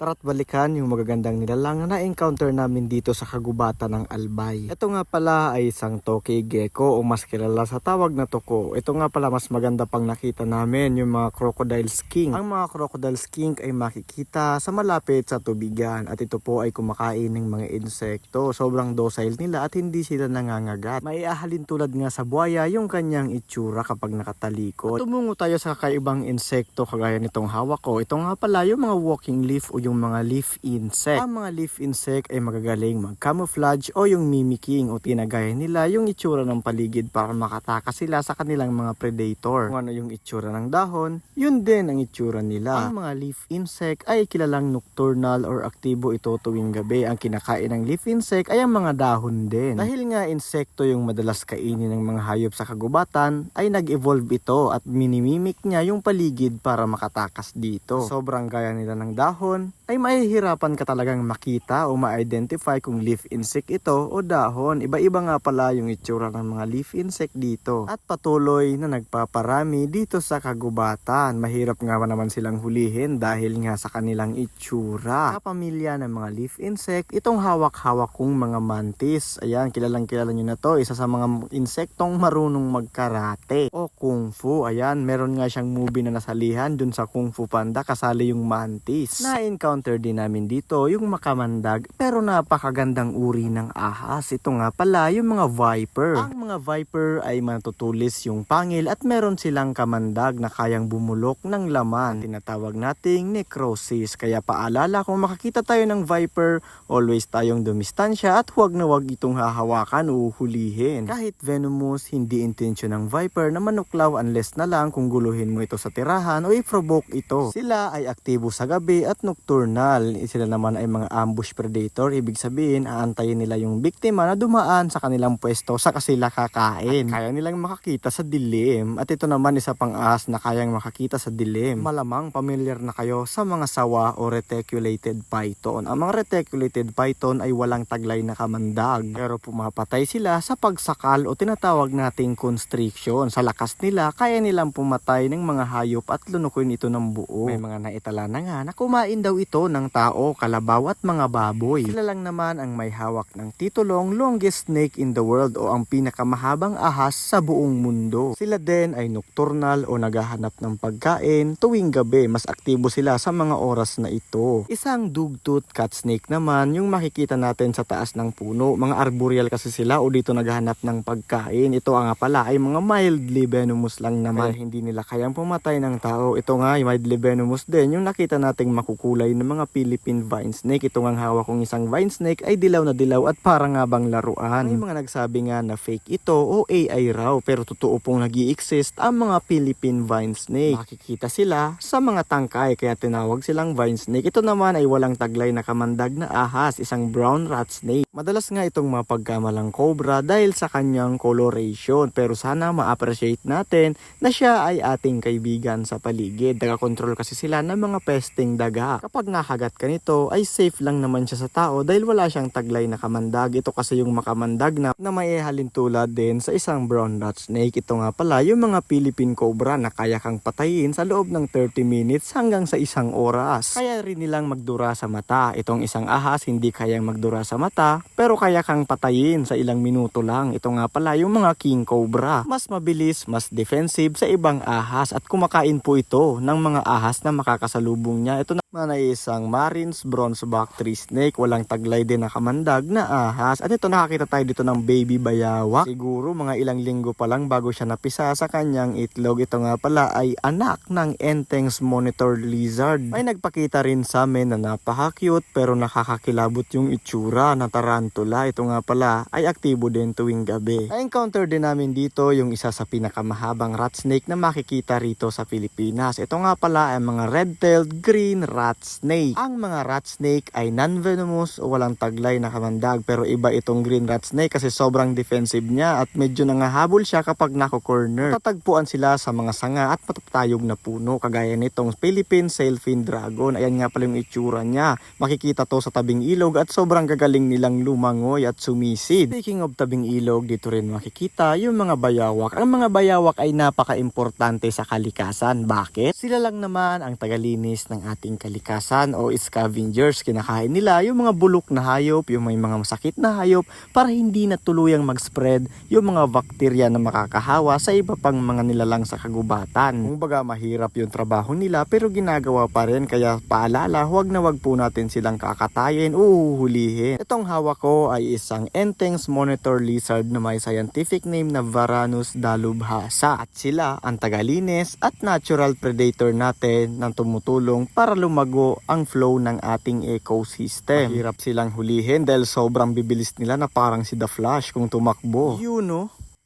Tara't balikan yung magagandang nilalang na na-encounter namin dito sa kagubatan ng Albay. Ito nga pala ay isang toki gecko o mas kilala sa tawag na tuko. Ito nga pala mas maganda pang nakita namin yung mga crocodile skink. Ang mga crocodile skink ay makikita sa malapit sa tubigan at ito po ay kumakain ng mga insekto. Sobrang docile nila at hindi sila nangangagat. Maiahalin tulad nga sa buhaya yung kanyang itsura kapag nakatalikod. Tumungo tayo sa kakaibang insekto kagaya nitong hawak ko. Ito nga pala yung mga walking leaf o yung mga leaf insect. Ang mga leaf insect ay magagaling mag-camouflage o yung mimicking o tinagaya nila yung itsura ng paligid para makatakas sila sa kanilang mga predator. Kung ano yung itsura ng dahon, yun din ang itsura nila. Ang mga leaf insect ay kilalang nocturnal or aktibo ito tuwing gabi. Ang kinakain ng leaf insect ay ang mga dahon din. Dahil nga insekto yung madalas kainin ng mga hayop sa kagubatan, ay nag-evolve ito at minimimik niya yung paligid para makatakas dito. Sobrang gaya nila ng dahon, ay mahihirapan ka talagang makita o ma-identify kung leaf insect ito o dahon. Iba-iba nga pala yung itsura ng mga leaf insect dito. At patuloy na nagpaparami dito sa kagubatan. Mahirap nga naman silang hulihin dahil nga sa kanilang itsura. Sa pamilya ng mga leaf insect, itong hawak-hawak kong mga mantis. Ayan, kilalang kilala nyo na to. Isa sa mga insektong marunong magkarate o kung fu. Ayan, meron nga siyang movie na nasalihan dun sa Kung Fu Panda, kasali yung mantis. Na-encounter din namin dito yung makamandag pero napakagandang uri ng ahas. Ito nga pala yung mga viper. Ang mga viper ay matutulis yung pangil at meron silang kamandag na kayang bumulok ng laman. Tinatawag nating necrosis. Kaya paalala, kung makakita tayo ng viper, always tayong dumistansya at huwag na huwag itong hahawakan o hulihin. Kahit venomous, hindi intensyon ng viper na manuklaw unless na lang kung guluhin mo ito sa tirahan o i-provoke ito. Sila ay aktibo sa gabi at nocturnal. Sila naman ay mga ambush predator. Ibig sabihin, aantayin nila yung biktima na dumaan sa kanilang pwesto sa sila kakain. At kaya nilang makakita sa dilim. At ito naman isa pang ahas na kayang makakita sa dilim. Malamang familiar na kayo sa mga sawa o reticulated python. Ang mga reticulated python ay walang taglay na kamandag. Pero pumapatay sila sa pagsakal o tinatawag nating constriction. Sa lakas nila, kaya nilang pumatay ng mga hayop at lunukin ito ng buo. May mga naitala na nga na kumain daw ito ng tao, kalabaw at mga baboy. Sila lang naman ang may hawak ng titulong longest snake in the world o ang pinakamahabang ahas sa buong mundo. Sila din ay nocturnal o naghahanap ng pagkain tuwing gabi. Mas aktibo sila sa mga oras na ito. Isang dugtooth cat snake naman yung makikita natin sa taas ng puno. Mga arboreal kasi sila o dito naghahanap ng pagkain. Ito nga pala ay mga mildly venomous lang naman. Kaya hindi nila kayang pumatay ng tao. Ito nga ay mildly venomous din yung nakita nating makukulay ng mga Philippine vine snake. Ito nga hawak kong isang vine snake ay dilaw na dilaw at parang nga bang laruan. May mga nagsabi nga na fake ito o AI raw pero totoo pong nag-i-exist ang mga Philippine vine snake. Makikita sila sa mga tangkay kaya tinawag silang vine snake. Ito naman ay walang taglay na kamandag na ahas, isang brown rat snake. Madalas nga itong mapagkamalang cobra dahil sa kanyang coloration pero sana ma-appreciate natin na siya ay ating kaibigan sa paligid. Nakakontrol kasi sila ng mga pesting daga. Kapag nakagat ka nito ay safe lang naman siya sa tao dahil wala siyang taglay na kamandag. Ito kasi yung makamandag na maihalin tulad din sa isang brown rat snake. Ito nga pala yung mga Philippine cobra na kaya kang patayin sa loob ng 30 minutes hanggang sa isang oras. Kaya rin nilang magdura sa mata. Itong isang ahas hindi kayang magdura sa mata pero kaya kang patayin sa ilang minuto lang. Ito nga pala yung mga king cobra. Mas mabilis, mas defensive sa ibang ahas at kumakain po ito ng mga ahas na makakasalubong niya. Ito naman ay isang Marines bronzeback tree snake. Walang taglay din na kamandag na ahas. At ito nakakita tayo dito ng baby bayawak. Siguro mga ilang linggo pa lang bago siya napisa sa kanyang itlog. Ito nga pala ay anak ng Entengs monitor lizard. May nagpakita rin sa amin na napaka-cute pero nakakakilabot yung itsura na tarantula. Ito nga pala ay aktibo din tuwing gabi. Na-encounter din namin dito yung isa sa pinakamahabang rat snake na makikita rito sa Pilipinas. Ito nga pala ay mga red-tailed green rat snake. Ang mga rat snake ay non-venomous o walang taglay na kamandag pero iba itong green rat snake kasi sobrang defensive niya at medyo nangahabol siya kapag nako-corner. Tatagpuan sila sa mga sanga at matatayog na puno kagaya nitong Philippine sailfin dragon. Ayan nga pala yung itsura niya. Makikita to sa tabing ilog at sobrang gagaling nilang lumangoy at sumisid. Speaking of tabing ilog, dito rin makikita yung mga bayawak. Ang mga bayawak ay napaka-importante sa kalikasan. Bakit? Sila lang naman ang tagalinis ng ating kalikasan. kalikasan o scavengers. Kinakain nila yung mga bulok na hayop, yung may mga masakit na hayop para hindi na tuluyang mag-spread yung mga bakterya na makakahawa sa iba pang mga nilalang sa kagubatan. Kung baga mahirap yung trabaho nila pero ginagawa pa rin, kaya paalala, huwag po natin silang kakatayin o huhulihin. Itong hawak ko ay isang Entengs monitor lizard na may scientific name na Varanus dalubhasa, at sila ang tagalinis at natural predator natin na tumutulong para lumago ang flow ng ating ecosystem. Mahirap silang hulihin dahil sobrang bibilis nila na parang si The Flash kung tumakbo.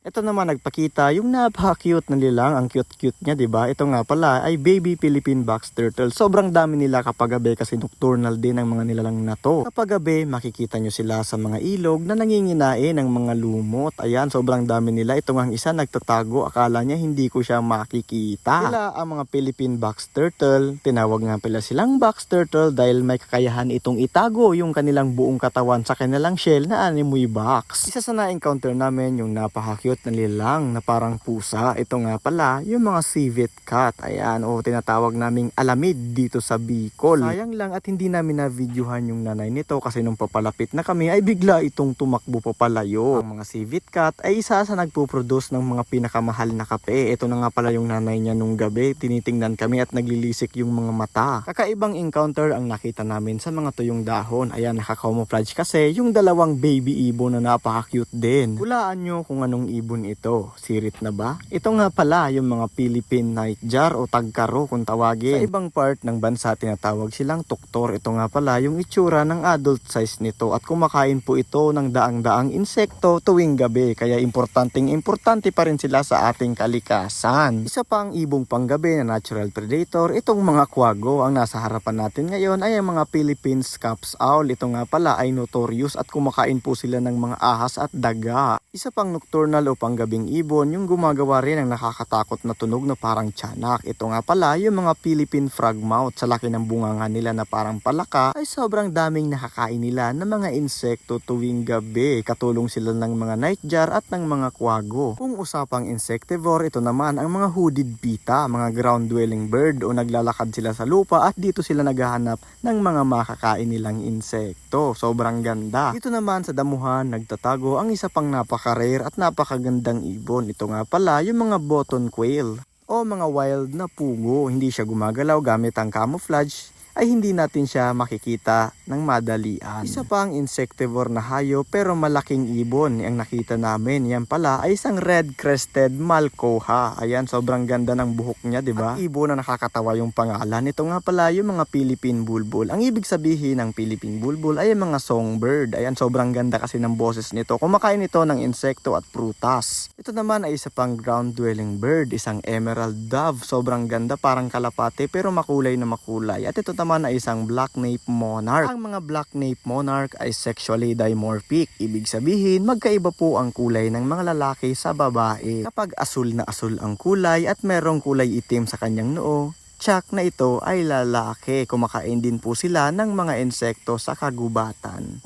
Ito naman nagpakita yung napaka-cute na nilang, ang cute-cute niya, 'di ba? Ito nga pala ay baby Philippine box turtle. Sobrang dami nila kapag gabi kasi nocturnal din ang mga nilalang na to. Kapag gabi, makikita nyo sila sa mga ilog na nanginginain ng mga lumot. Ayan, sobrang dami nila. Ito nga ang isa nagtatago, akala niya hindi ko siya makikita. Sila ang mga Philippine box turtle. Tinawag nga pala silang box turtle dahil may kakayahan itong itago yung kanilang buong katawan sa kanilang shell na animoy box. Isa sa na-encounter namin yung napaka-cute na nilalang na parang pusa. Ito nga pala yung mga civet cat. Ayan, o tinatawag naming alamid dito sa Bicol. Sayang lang at hindi namin na-videohan yung nanay nito kasi nung papalapit na kami ay bigla itong tumakbo papalayo. Ang mga civet cat ay isa sa nagpo-produce ng mga pinakamahal na kape. Ito na nga pala yung nanay niya nung gabi. Tinitingnan kami at naglilisik yung mga mata. Kakaibang encounter ang nakita namin sa mga tuyong dahon. Ayan, naka-camouflage kasi yung dalawang baby ibon na napaka-cute din. Hulaan nyo kung anong ibon ito. Sirit na ba? Ito nga pala yung mga Philippine nightjar o tagkaro kung tawagin. Sa ibang part ng bansa tinatawag silang tuktor. Ito nga pala yung itsura ng adult size nito at kumakain po ito ng daang-daang insekto tuwing gabi. Kaya importante pa rin sila sa ating kalikasan. Isa pang ibong panggabi na natural predator, itong mga kwago. Ang nasa harapan natin ngayon ay ang mga Philippine scaps owl. Ito nga pala ay notorious at kumakain po sila ng mga ahas at daga. Isa pang nocturnal o panggabing ibon yung gumagawa rin ng nakakatakot na tunog na parang tiyanak. Ito nga pala yung mga Philippine frogmouth. Sa laki ng bunganga nila na parang palaka ay sobrang daming nakakain nila ng mga insekto tuwing gabi. Katulong sila ng mga nightjar at ng mga kwago. Kung usapang insectivore, ito naman ang mga hooded pita, mga ground dwelling bird o naglalakad sila sa lupa at dito sila naghahanap ng mga makakain nilang insekto. Sobrang ganda. Dito naman sa damuhan nagtatago ang isa pang napaka-rare at napakagandang ibon. Ito nga pala yung mga button quail o mga wild na pugo. Hindi siya gumagalaw gamit ang camouflage ay hindi natin siya makikita ng madalian. Isa pang insectivore na hayop pero malaking ibon ang nakita namin. Yan pala ay isang red-crested malkoha. Ayan, sobrang ganda ng buhok niya, di ba? At ibon na nakakatawa yung pangalan. Ito nga pala yung mga Philippine bulbul. Ang ibig sabihin ng Philippine bulbul ay mga songbird. Ayan, sobrang ganda kasi ng boses nito. Kumakain ito ng insekto at prutas. Ito naman ay isa pang ground-dwelling bird, isang emerald dove. Sobrang ganda, parang kalapate pero makulay na makulay. At ito naman ay isang black-naped monarch. Ang mga black-naped monarch ay sexually dimorphic. Ibig sabihin, magkaiba po ang kulay ng mga lalaki sa babae. Kapag asul na asul ang kulay at merong kulay itim sa kanyang noo, tsak na ito ay lalaki. Kumakain din po sila ng mga insekto sa kagubatan.